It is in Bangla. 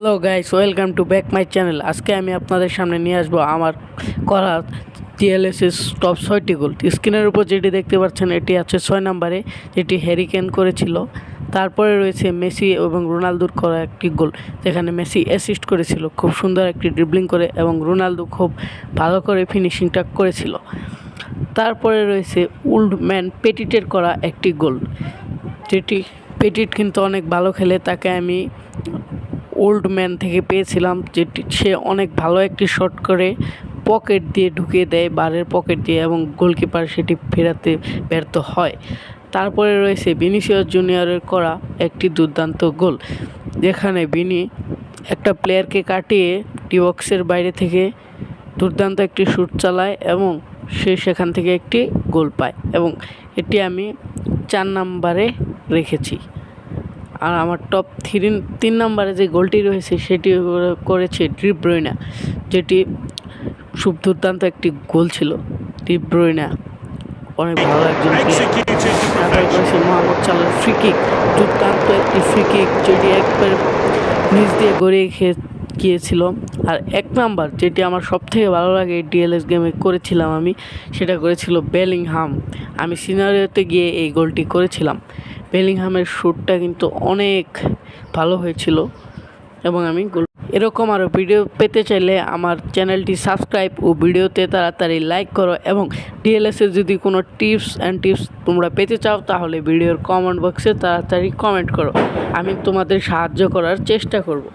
Hello guys, welcome to back my channel. আজকে আমি আপনাদের সামনে নিয়ে আসবো আমার করা টিএলএসএস টপ 6টি গোল। স্ক্রিনের উপর যেটি দেখতে পাচ্ছেন এটি আছে 6 নম্বরে, যেটি হ্যারি কেন করেছিল। তারপরে রয়েছে মেসি এবং রোনালদোর করা একটি গোল, যেখানে মেসি অ্যাসিস্ট করেছিল খুব সুন্দর একটি ড্রিবলিং করে, এবং রোনালদো খুব ভালো করে ফিনিশিংটা করেছিল। তারপরে রয়েছে ওল্ড ম্যান পেটিটের করা একটি গোল, যেটি পেটিট কিন্তু অনেক ভালো খেলে, তাকে আমি ওল্ড ম্যান থেকে পেয়েছিলাম। যেটি সে অনেক ভালো একটি শট করে পকেট দিয়ে ঢুকিয়ে দেয়, বারের পকেট দিয়ে, এবং গোলকিপার সেটি ফেরাতে ব্যর্থ হয়। তারপরে রয়েছে ভিনিসিয়াস জুনিয়রের করা একটি দুর্দান্ত গোল, যেখানে বিনি একটা প্লেয়ারকে কাটিয়ে ডি বক্সের বাইরে থেকে দুর্দান্ত একটি শ্যুট চালায় এবং সে সেখান থেকে একটি গোল পায়, এবং এটি আমি 4 নম্বরে রেখেছি। আর আমার টপ 3 নম্বরে যে গোলটি রয়েছে সেটি করেছে ডি ব্রুইনা, যেটি খুব দুর্দান্ত একটি গোল ছিল। ডি ব্রুইনা অনেক ভালো একজন প্লেয়ার। তারপরে করেছে মোহাম্মদ সালাহর ফ্রি কিক, দুর্দান্ত একটি ফ্রি কিক, যেটি একবার নিচ দিয়ে গড়িয়ে গিয়েছিল। আর 1 নাম্বার যেটি আমার সবথেকে ভালো লাগে ডিএলএস গেমে করেছিলাম আমি, সেটা করেছিল বেলিংহাম। আমি সিনারিওতে গিয়ে এই গোলটি করেছিলাম। বেলিংহামের শ্যুটটা কিন্তু অনেক ভালো হয়েছিল, এবং আমি গোল। এরকম আরও ভিডিও পেতে চাইলে আমার চ্যানেলটি সাবস্ক্রাইব ও ভিডিওতে তাড়াতাড়ি লাইক করো, এবং ডিএলএসের যদি কোনো টিপস তোমরা পেতে চাও তাহলে ভিডিওর কমেন্ট বক্সে তাড়াতাড়ি কমেন্ট করো। আমি তোমাদের সাহায্য করার চেষ্টা করব।